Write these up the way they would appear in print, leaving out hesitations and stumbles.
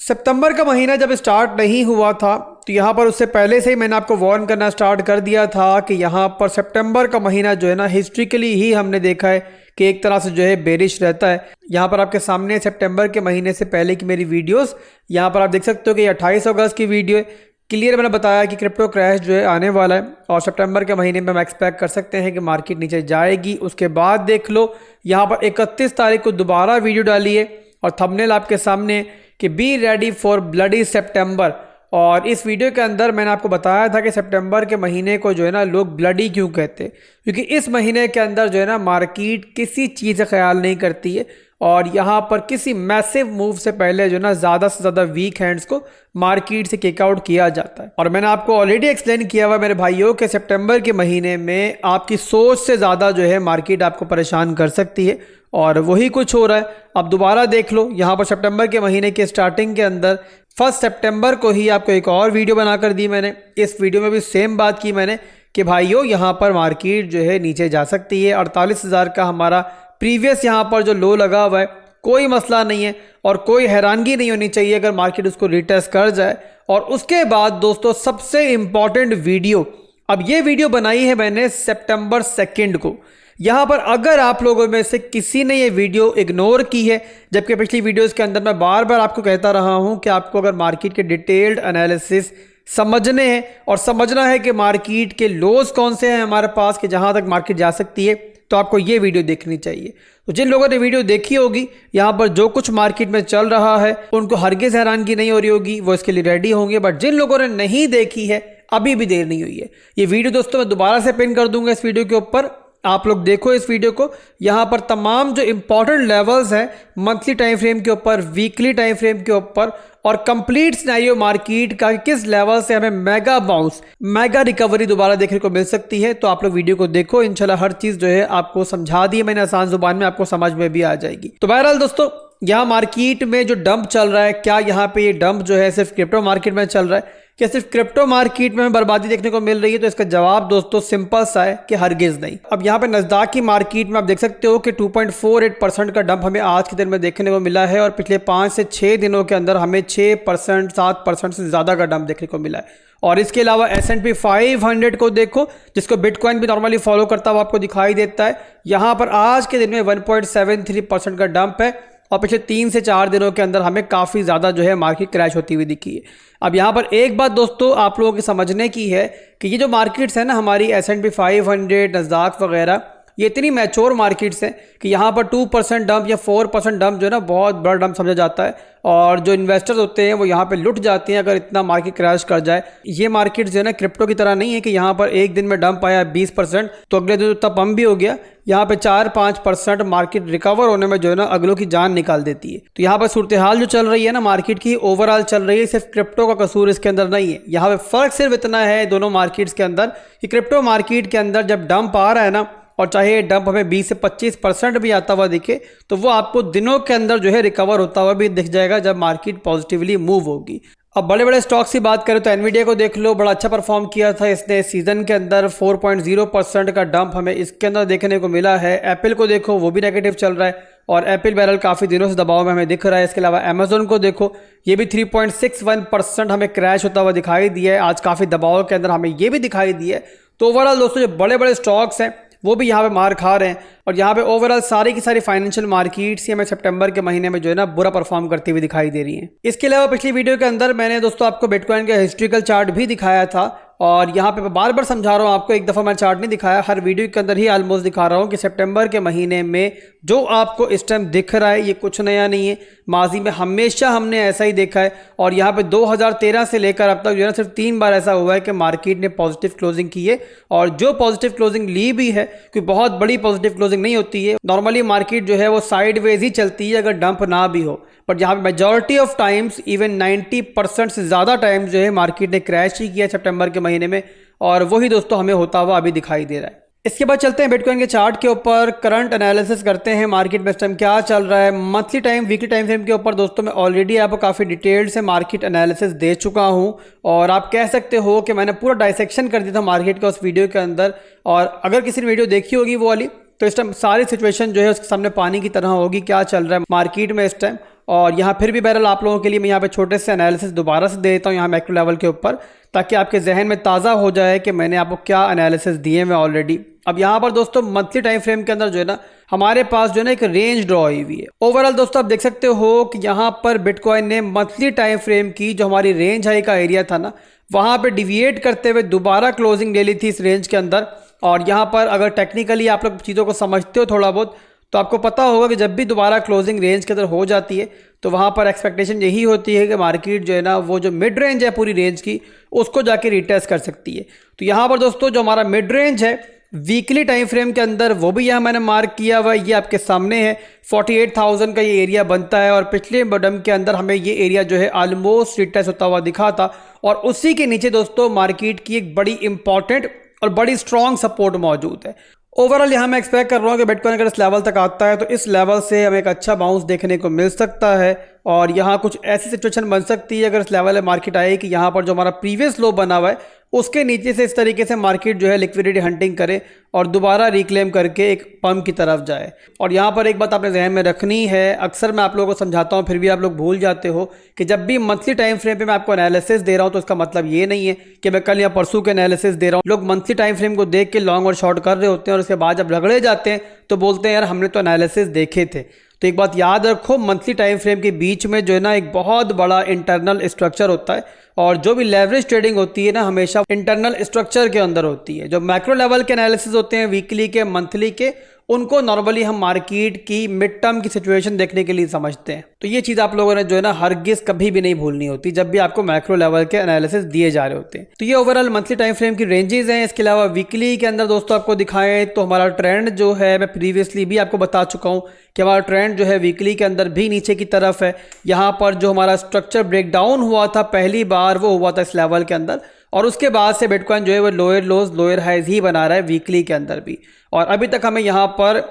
सितंबर का महीना जब स्टार्ट नहीं हुआ था तो यहाँ पर उससे पहले से ही मैंने आपको वार्न करना स्टार्ट कर दिया था कि यहाँ पर सितंबर का महीना जो है ना हिस्ट्रिकली ही हमने देखा है कि एक तरह से जो है बेरिश रहता है। यहाँ पर आपके सामने सितंबर के महीने से पहले की मेरी वीडियोस यहाँ पर आप देख सकते हो कि 28 अगस्त की वीडियो है। क्लियर मैंने बताया कि क्रिप्टो क्रैश जो है आने वाला है और सितंबर के महीने में हम एक्सपेक्ट कर सकते हैं कि मार्केट नीचे जाएगी। उसके बाद देख लो यहाँ पर 31 तारीख को दोबारा वीडियो डाली है और थंबनेल आपके सामने कि बी रेडी फॉर ब्लडी सितंबर। और इस वीडियो के अंदर मैंने आपको बताया था कि सितंबर के महीने को जो है ना लोग ब्लडी क्यों कहते हैं, क्योंकि इस महीने के अंदर जो है ना मार्केट किसी चीज़ का ख्याल नहीं करती है और यहाँ पर किसी मैसिव मूव से पहले जो है ना ज़्यादा से ज़्यादा वीक हैंड्स को मार्केट से किक आउट किया जाता है। और मैंने आपको ऑलरेडी एक्सप्लेन किया हुआ मेरे भाइयों के सितंबर के महीने में आपकी सोच से ज़्यादा जो है मार्केट आपको परेशान कर सकती है और वही कुछ हो रहा है। अब दोबारा देख लो यहाँ पर सितंबर के महीने के स्टार्टिंग के अंदर 1 सितंबर को ही आपको एक और वीडियो बनाकर दी मैंने। इस वीडियो में भी सेम बात की मैंने कि भाइयों यहाँ पर मार्केट जो है नीचे जा सकती है। 48,000 का हमारा प्रीवियस यहाँ पर जो लो लगा हुआ है, कोई मसला नहीं है और कोई हैरानगी नहीं होनी चाहिए अगर मार्केट उसको रिटेस्ट कर जाए। और उसके बाद दोस्तों सबसे इम्पॉर्टेंट वीडियो, अब ये वीडियो बनाई है मैंने सितंबर 2 को। यहाँ पर अगर आप लोगों में से किसी ने ये वीडियो इग्नोर की है, जबकि पिछली वीडियोस के अंदर मैं बार बार आपको कहता रहा हूँ कि आपको अगर मार्केट के डिटेल्ड एनालिसिस समझने हैं और समझना है कि मार्केट के लोज कौन से हैं हमारे पास कि जहाँ तक मार्केट जा सकती है, तो आपको ये वीडियो देखनी चाहिए। तो जिन लोगों ने वीडियो देखी होगी यहाँ पर जो कुछ मार्केट में चल रहा है उनको हरगिज़ हैरानगी नहीं हो रही होगी, वो इसके लिए रेडी होंगे। बट जिन लोगों ने नहीं देखी है अभी भी देर नहीं हुई है। ये वीडियो दोस्तों मैं दोबारा से पिन कर दूंगा इस वीडियो के ऊपर, आप लोग देखो इस वीडियो को। यहाँ पर तमाम जो इंपॉर्टेंट लेवल्स हैं मंथली टाइम फ्रेम के ऊपर, वीकली टाइम फ्रेम के ऊपर और कंप्लीट सिनेरियो मार्केट का किस लेवल से हमें मेगा बाउंस, मेगा रिकवरी दोबारा देखने को मिल सकती है। तो आप लोग वीडियो को देखो, इंशाल्लाह हर चीज़ जो है आपको समझा दी है मैंने आसान जुबान में, आपको समझ में भी आ जाएगी। तो बहरहाल दोस्तों यहाँ मार्केट में जो डंप चल रहा है, क्या यहाँ पे ये डंप जो है सिर्फ क्रिप्टो मार्केट में चल रहा है, क्या सिर्फ क्रिप्टो मार्केट में बर्बादी देखने को मिल रही है? तो इसका जवाब दोस्तों सिंपल सा है कि हरगिज नहीं। अब यहाँ पे नस्दाक की मार्केट में आप देख सकते हो कि 2.48% का डंप हमें आज के दिन में देखने को मिला है और पिछले 5 से 6 दिनों के अंदर हमें 6%, 7% से ज़्यादा का डंप देखने को मिला है। और इसके अलावा S&P 500 को देखो, जिसको बिटकॉइन भी नॉर्मली फॉलो करता हुआ आपको दिखाई देता है, यहाँ पर आज के दिन में 1.73% का डंप है और पिछले 3 से 4 दिनों के अंदर हमें काफ़ी ज़्यादा जो है मार्केट क्रैश होती हुई दिखी है। अब यहाँ पर एक बात दोस्तों आप लोगों की समझने की है कि ये जो मार्केट्स है ना हमारी S&P 500, नस्दाक वगैरह, ये इतनी मैच्योर मार्केट्स हैं कि यहाँ पर 2% डंप या 4% डंप जो है ना बहुत बड़ा डंप समझा जाता है और जो इन्वेस्टर्स होते हैं वो यहाँ पे लुट जाते हैं अगर इतना मार्केट क्रैश कर जाए। ये मार्केट जो है ना क्रिप्टो की तरह नहीं है कि यहाँ पर एक दिन में डंप आया 20% तो अगले दिन उतना पंप भी हो गया। यहाँ पे 4-5% मार्केट रिकवर होने में जो है ना अगलों की जान निकाल देती है। तो यहाँ पर सूरत हाल जो चल रही है ना मार्केट की ओवरऑल चल रही है, सिर्फ क्रिप्टो का कसूर इसके अंदर नहीं है। यहाँ पे फ़र्क सिर्फ इतना है दोनों मार्केट्स के अंदर कि क्रिप्टो मार्केट के अंदर जब डंप आ रहा है ना, और चाहे डंप हमें 20 से 25% भी आता हुआ दिखे, तो वो आपको दिनों के अंदर जो है रिकवर होता हुआ भी दिख जाएगा जब मार्केट पॉजिटिवली मूव होगी। अब बड़े बड़े स्टॉक्स की बात करें तो एनवीडिया को देख लो, बड़ा अच्छा परफॉर्म किया था इसने सीजन के अंदर। 4.0% का डंप हमें इसके अंदर देखने को मिला है। एप्पल को देखो, वो भी नेगेटिव चल रहा है और एप्पल बैरल काफ़ी दिनों से दबाव में हमें दिख रहा है। इसके अलावा अमेजोन को देखो, ये भी 3.61% हमें क्रैश होता हुआ दिखाई दिया है। आज काफ़ी दबाव के अंदर हमें ये भी दिखाई दिया है। तो ओवरऑल दोस्तों जो बड़े बड़े स्टॉक्स हैं वो भी यहाँ पे मार खा रहे हैं और यहाँ पे ओवरऑल सारी की सारी फाइनेंशियल मार्केट्स हमें सितंबर के महीने में जो है ना बुरा परफॉर्म करती हुई दिखाई दे रही हैं। इसके अलावा पिछली वीडियो के अंदर मैंने दोस्तों आपको बिटकॉइन का हिस्ट्रिकल चार्ट भी दिखाया था और यहाँ पे बार बार समझा रहा हूँ आपको, एक दफ़ा मैं चार्ट नहीं दिखाया, हर वीडियो के अंदर ही ऑलमोस्ट दिखा रहा हूँ कि सितंबर के महीने में जो आपको इस टाइम दिख रहा है ये कुछ नया नहीं है। माजी में हमेशा हमने ऐसा ही देखा है और यहाँ पे 2013 से लेकर अब तक जो है ना सिर्फ 3 बार ऐसा हुआ है कि मार्केट ने पॉजिटिव क्लोजिंग की है और जो पॉजिटिव क्लोजिंग ली भी है, कोई बहुत बड़ी पॉजिटिव क्लोजिंग नहीं होती है। नॉर्मली मार्केट जो है वो साइडवेज ही चलती है अगर डंप ना भी हो, बट यहाँ पे मेजॉरिटी ऑफ टाइम्स इवन 90% से ज़्यादा टाइम्स जो है मार्केट ने क्रैश ही किया सितंबर के महीने में और वही दोस्तों हमें होता हुआ अभी दिखाई दे रहा है। इसके बाद चलते हैं बिटकॉइन के चार्ट के ऊपर, करंट एनालिसिस करते हैं मार्केट में इस टाइम क्या चल रहा है। Monthly time, weekly time frame के ऊपर दोस्तों मैं ऑलरेडी आपको काफ़ी डिटेल्ड से मार्केट एनालिसिस दे चुका हूं और आप कह सकते हो कि मैंने पूरा डाइसेक्शन कर दिया था मार्केट का उस वीडियो के अंदर। और अगर किसी ने वीडियो देखी होगी वो वाली, तो इस टाइम सारी सिचुएशन जो है उसके सामने पानी की तरह होगी, क्या चल रहा है मार्केट में इस टाइम। और यहाँ फिर भी बहरहाल आप लोगों के लिए मैं यहाँ पे छोटे से एनालिसिस दोबारा से दे देता हूँ यहाँ मैक्रो लेवल के ऊपर, ताकि आपके जहन में ताज़ा हो जाए कि मैंने आपको क्या एनालिसिस दिए हैं ऑलरेडी। अब यहाँ पर दोस्तों मंथली टाइम फ्रेम के अंदर जो है ना हमारे पास जो है ना एक रेंज ड्रॉ हुई हुई है। ओवरऑल दोस्तों आप देख सकते हो कि यहाँ पर बिटकॉइन ने मंथली टाइम फ्रेम की जो हमारी रेंज हाई का एरिया था ना, वहाँ पे डिविएट करते हुए दोबारा क्लोजिंग ले ली थी इस रेंज के अंदर। और यहाँ पर अगर टेक्निकली आप लोग चीज़ों को समझते हो थोड़ा बहुत, तो आपको पता होगा कि जब भी दोबारा क्लोजिंग रेंज के अंदर हो जाती है तो वहाँ पर एक्सपेक्टेशन यही होती है कि मार्केट जो है ना वो जो मिड रेंज है पूरी रेंज की उसको जाके रिटेस्ट कर सकती है। तो यहाँ पर दोस्तों जो हमारा मिड रेंज है वीकली टाइम फ्रेम के अंदर, वो भी यहाँ मैंने मार्क किया हुआ है, ये आपके सामने है। 48,000 का ये एरिया बनता है और पिछले बॉटम के अंदर हमें ये एरिया जो है ऑलमोस्ट रिटेस्ट होता हुआ दिखा था। और उसी के नीचे दोस्तों मार्केट की एक बड़ी इंपॉर्टेंट और बड़ी स्ट्रॉन्ग सपोर्ट मौजूद है। ओवरऑल यहाँ मैं एक्सपेक्ट कर रहा हूँ कि बिटकॉइन अगर इस लेवल तक आता है तो इस लेवल से हमें एक अच्छा बाउंस देखने को मिल सकता है। और यहाँ कुछ ऐसी सिचुएशन बन सकती है अगर इस लेवल में मार्केट आए कि यहाँ पर जो हमारा प्रीवियस लो बना हुआ है उसके नीचे से इस तरीके से मार्केट जो है लिक्विडिटी हंटिंग करे और दोबारा रिक्लेम करके एक पंप की तरफ जाए। और यहाँ पर एक बात आपने जहन में रखनी है, अक्सर मैं आप लोगों को समझाता हूँ फिर भी आप लोग भूल जाते हो कि जब भी मंथली टाइम फ्रेम पे मैं आपको एनालिसिस दे रहा हूँ तो इसका मतलब ये नहीं है कि मैं कल या परसों के एनालिसिस दे रहा हूँ। लोग मंथली टाइम फ्रेम को देख के लॉन्ग और शॉर्ट कर रहे होते हैं और उसके बाद जब रगड़े जाते हैं तो बोलते हैं यार हमने तो एनालिसिस देखे थे। तो एक बात याद रखो, मंथली टाइम फ्रेम के बीच में जो है ना एक बहुत बड़ा इंटरनल स्ट्रक्चर होता है और जो भी लेवरेज ट्रेडिंग होती है ना हमेशा इंटरनल स्ट्रक्चर के अंदर होती है। जो मैक्रो लेवल के एनालिसिस होते हैं वीकली के मंथली के, उनको नॉर्मली हम मार्केट की मिड टर्म की सिचुएशन देखने के लिए समझते हैं। तो ये चीज़ आप लोगों ने जो है ना हरगिज कभी भी नहीं भूलनी होती जब भी आपको मैक्रो लेवल के एनालिसिस दिए जा रहे होते हैं। तो ये ओवरऑल मंथली टाइम फ्रेम की रेंजेस हैं। इसके अलावा वीकली के अंदर दोस्तों आपको दिखाएं तो हमारा ट्रेंड जो है मैं प्रीवियसली भी आपको बता चुका हूँ कि हमारा ट्रेंड जो है वीकली के अंदर भी नीचे की तरफ है। यहाँ पर जो हमारा स्ट्रक्चर ब्रेकडाउन हुआ था पहली बार वो हुआ था इस लेवल के अंदर, और उसके बाद से बिटकॉइन जो है वो लोअर लोज लोअर हाइज ही बना रहा है वीकली के अंदर भी। और अभी तक हमें यहाँ पर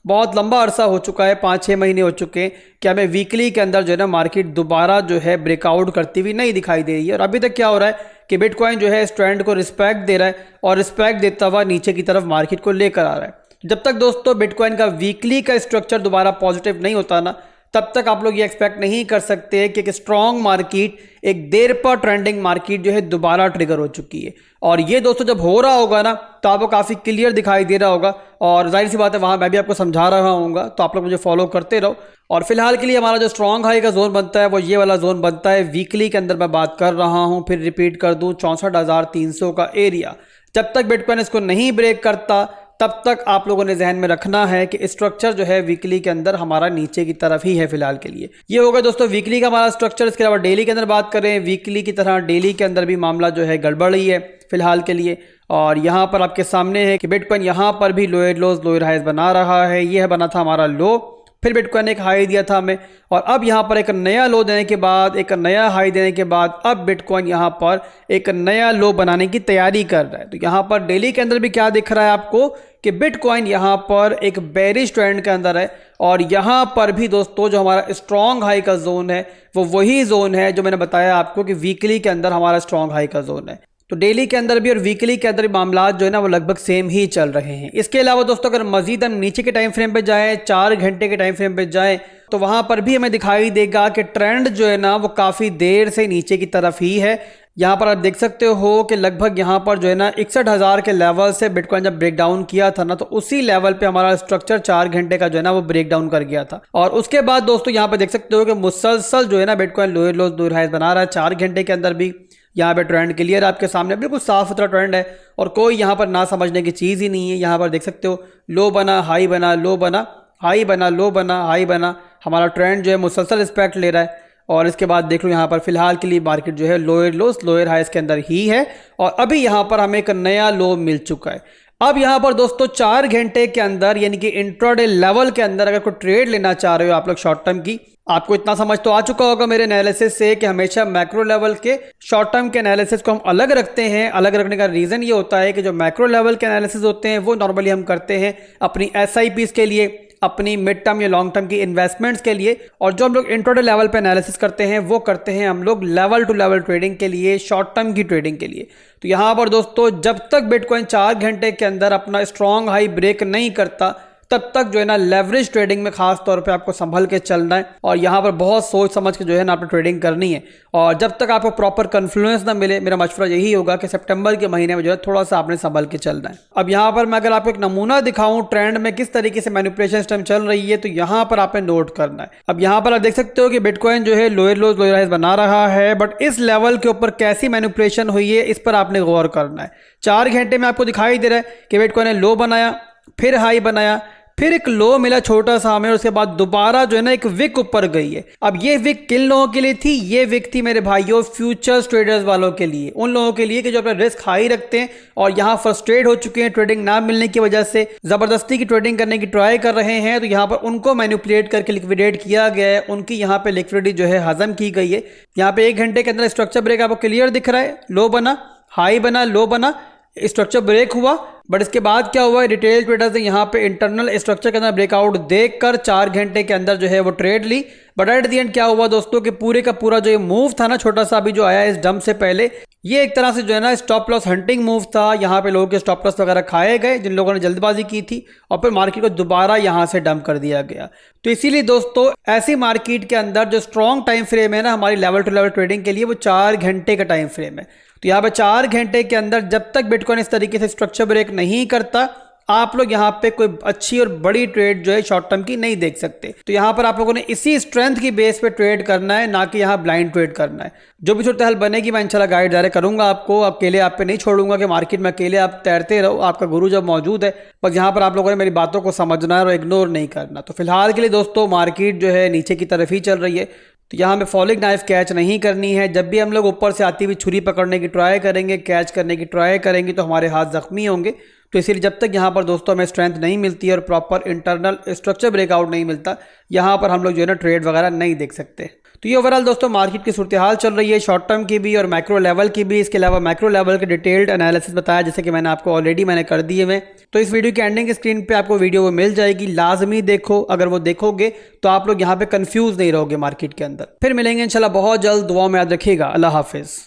बहुत लंबा अरसा हो चुका है, 5-6 महीने हो चुके हैं कि हमें वीकली के अंदर जो है ना मार्केट दोबारा जो है ब्रेकआउट करती हुई नहीं दिखाई दे रही है। और अभी तक क्या हो रहा है कि बिटकॉइन जो है इस ट्रेंड को रिस्पेक्ट दे रहा है और रिस्पेक्ट देता हुआ नीचे की तरफ मार्केट को लेकर आ रहा है। जब तक दोस्तों बिटकॉइन का वीकली का स्ट्रक्चर दोबारा पॉजिटिव नहीं होता ना, तब तक आप लोग ये एक्सपेक्ट नहीं कर सकते कि एक स्ट्रॉन्ग मार्केट, एक देर पर ट्रेंडिंग मार्केट जो है दोबारा ट्रिगर हो चुकी है। और ये दोस्तों जब हो रहा होगा ना तो आपको काफ़ी क्लियर दिखाई दे रहा होगा और जाहिर सी बात है वहाँ मैं भी आपको समझा रहा हूँगा, तो आप लोग मुझे फॉलो करते रहो। और फिलहाल के लिए हमारा जो स्ट्रॉन्ग हाई का जोन बनता है वो ये वाला जोन बनता है वीकली के अंदर। मैं बात कर रहा हूँ, फिर रिपीट कर दूँ, 64,300 का एरिया। जब तक बिटकॉइन इसको नहीं ब्रेक करता तब तक आप लोगों ने जहन में रखना है कि स्ट्रक्चर जो है वीकली के अंदर हमारा नीचे की तरफ ही है फिलहाल के लिए। ये होगा दोस्तों वीकली का हमारा स्ट्रक्चर। इसके अलावा डेली के अंदर बात करें, वीकली की तरह डेली के अंदर भी मामला जो है गड़बड़ ही है फिलहाल के लिए। और यहाँ पर आपके सामने है कि बिटकॉइन यहाँ पर भी लोअर लोज लोअर हाइज बना रहा है। यह बना था हमारा लो, फिर बिटकॉइन ने एक हाई दिया था हमें, और अब यहाँ पर एक नया लो देने के बाद, एक नया हाई देने के बाद अब बिटकॉइन यहाँ पर एक नया लो बनाने की तैयारी कर रहा है। तो यहाँ पर डेली के अंदर भी क्या दिख रहा है आपको कि बिटकॉइन यहाँ पर एक बेरिश ट्रेंड के अंदर है। और यहाँ पर भी दोस्तों जो हमारा स्ट्रॉन्ग हाई का जोन है वो वही जोन है जो मैंने बताया आपको कि वीकली के अंदर हमारा स्ट्रॉन्ग हाई का जोन है। तो डेली के अंदर भी और वीकली के अंदर भी मामला जो है ना वो लगभग सेम ही चल रहे हैं। इसके अलावा दोस्तों अगर मजीद हम नीचे के टाइम फ्रेम पे जाएं, 4 घंटे के टाइम फ्रेम पे जाएं, तो वहां पर भी हमें दिखाई देगा कि ट्रेंड जो है ना वो काफ़ी देर से नीचे की तरफ ही है। यहाँ पर आप देख सकते हो कि लगभग यहाँ पर जो है ना 61,000 के लेवल से बिटकॉइन जब ब्रेक डाउन किया था ना, तो उसी लेवल पे हमारा स्ट्रक्चर 4 घंटे का जो है ना वो ब्रेक डाउन कर गया था। और उसके बाद दोस्तों यहाँ पर देख सकते हो कि मुसलसल जो है ना bitcoin lower lows lower highs बना रहा है। 4 घंटे के अंदर भी यहाँ पे ट्रेंड क्लियर आपके सामने, बिल्कुल साफ सुथरा ट्रेंड है और कोई यहाँ पर ना समझने की चीज़ ही नहीं है। यहाँ पर देख सकते हो लो बना, हाई बना, लो बना, हाई बना, लो बना, हाई बना। हमारा ट्रेंड जो है मुसलसल रिस्पेक्ट ले रहा है। और इसके बाद देख लो यहाँ पर फिलहाल के लिए मार्केट जो है लोअर लोस लोअर हाइज के अंदर ही है। और अभी यहाँ पर हमें एक नया लो मिल चुका है। अब यहाँ पर दोस्तों 4 घंटे के अंदर यानी कि इंट्राडे लेवल के अंदर अगर कोई ट्रेड लेना चाह रहे हो आप लोग शॉर्ट टर्म की, आपको इतना समझ तो आ चुका होगा मेरे एनालिसिस से कि हमेशा मैक्रो लेवल के शॉर्ट टर्म के एनालिसिस को हम अलग रखते हैं। अलग रखने का रीज़न ये होता है कि जो मैक्रो लेवल के एनालिसिस होते हैं वो नॉर्मली हम करते हैं अपनी SIPs के लिए, अपनी मिड टर्म या लॉन्ग टर्म की इन्वेस्टमेंट्स के लिए। और जो हम लोग इंट्राडे लेवल पे एनालिसिस करते हैं वो करते हैं हम लोग लेवल टू लेवल ट्रेडिंग के लिए, शॉर्ट टर्म की ट्रेडिंग के लिए। तो यहाँ पर दोस्तों जब तक बिटकॉइन 4 घंटे के अंदर अपना स्ट्रॉन्ग हाई ब्रेक नहीं करता तब तक जो है ना लेवरेज ट्रेडिंग में खास तौर पे आपको संभल के चलना है और यहाँ पर बहुत सोच समझ के जो है ना आपको ट्रेडिंग करनी है। और जब तक आपको प्रॉपर कन्फ्लुएंस ना मिले, मेरा मशवरा यही होगा कि सितंबर के महीने में जो है थोड़ा सा आपने संभल के चलना है। अब यहाँ पर मैं अगर आपको एक नमूना दिखाऊं ट्रेंड में किस तरीके से मैनिपुलेशन सिस्टम चल रही है, तो यहाँ पर आपने नोट करना है। अब यहाँ पर आप देख सकते हो कि बिटकॉइन जो है लोअर लोज लोअर हाइज बना रहा है, बट इस लेवल के ऊपर कैसी मैनिपुलेशन हुई है इस पर आपने गौर करना है। 4 घंटे में आपको दिखाई दे रहा है कि बिटकॉइन ने लो बनाया, फिर हाई बनाया, फिर एक लो मिला छोटा सा हमें, उसके बाद दोबारा जो है ना एक विक ऊपर गई है। अब ये विक किन लोगों के लिए थी? ये विक थी मेरे भाइयों फ्यूचर्स ट्रेडर्स वालों के लिए, उन लोगों के लिए कि जो अपना रिस्क हाई रखते हैं और यहाँ फ्रस्ट्रेट हो चुके हैं ट्रेडिंग ना मिलने की वजह से, जबरदस्ती की ट्रेडिंग करने की ट्राई कर रहे हैं। तो यहाँ पर उनको मैनिपुलेट करके लिक्विडेट किया गया है, उनकी यहाँ पे लिक्विडिटी जो है हजम की गई है। यहाँ पे 1 घंटे के अंदर स्ट्रक्चर ब्रेक आपको क्लियर दिख रहा है, लो बना, हाई बना, लो बना, स्ट्रक्चर ब्रेक हुआ। बट इसके बाद क्या हुआ, रिटेल ट्रेडर्स ने यहाँ पे इंटरनल स्ट्रक्चर के अंदर ब्रेकआउट देखकर 4 घंटे के अंदर जो है वो ट्रेड ली। बट एट दी एंड क्या हुआ दोस्तों कि पूरे का पूरा जो ये मूव था ना, छोटा सा अभी जो आया इस डंप से पहले, ये एक तरह से जो है ना स्टॉप लॉस हंटिंग मूव था। यहाँ पे लोगों के स्टॉप लॉस वगैरह खाए गए जिन लोगों ने जल्दबाजी की थी और फिर मार्केट को दोबारा यहाँ से डंप कर दिया गया। तो इसीलिए दोस्तों ऐसी मार्केट के अंदर जो स्ट्रॉन्ग टाइम फ्रेम है ना हमारी लेवल टू लेवल ट्रेडिंग के लिए, वो 4 घंटे का टाइम फ्रेम है। तो यहाँ पे 4 घंटे के अंदर जब तक बिटकॉइन इस तरीके से स्ट्रक्चर ब्रेक नहीं करता, आप लोग यहाँ पे कोई अच्छी और बड़ी ट्रेड जो है शॉर्ट टर्म की नहीं देख सकते। तो यहाँ पर आप लोगों ने इसी स्ट्रेंथ की बेस पे ट्रेड करना है, ना कि यहाँ ब्लाइंड ट्रेड करना है। जो भी सूरत हाल बनेगी मैं इंशाल्लाह गाइड जारी करूंगा आपको, अकेले आप पे नहीं छोड़ूंगा कि मार्केट में अकेले आप तैरते रहो, आपका गुरु जब मौजूद है। बस यहाँ पर आप लोगों ने मेरी बातों को समझना है और इग्नोर नहीं करना। तो फिलहाल के लिए दोस्तों मार्केट जो है नीचे की तरफ ही चल रही है, तो यहाँ में फॉलिंग नाइफ कैच नहीं करनी है। जब भी हम लोग ऊपर से आती हुई छुरी पकड़ने की ट्राई करेंगे, कैच करने की ट्राई करेंगे, तो हमारे हाथ जख्मी होंगे। तो इसीलिए जब तक यहाँ पर दोस्तों हमें स्ट्रेंथ नहीं मिलती और प्रॉपर इंटरनल स्ट्रक्चर ब्रेकआउट नहीं मिलता, यहाँ पर हम लोग जो है ना ट्रेड वगैरह नहीं देख सकते। तो ये ओवरऑल दोस्तों मार्केट की सूरत हाल चल रही है, शॉर्ट टर्म की भी और मैक्रो लेवल की भी। इसके अलावा मैक्रो लेवल के डिटेल्ड एनालिसिस बताया जैसे कि मैंने आपको ऑलरेडी कर दिए हुए। तो इस वीडियो की एंडिंग स्क्रीन पे आपको वीडियो वो मिल जाएगी, लाजमी देखो। अगर वो देखोगे तो आप लोग यहाँ पे कंफ्यूज नहीं रहोगे मार्केट के अंदर। फिर मिलेंगे इंशाल्लाह बहुत जल्द, दुआ में याद रखिएगा। अल्लाह हाफिज।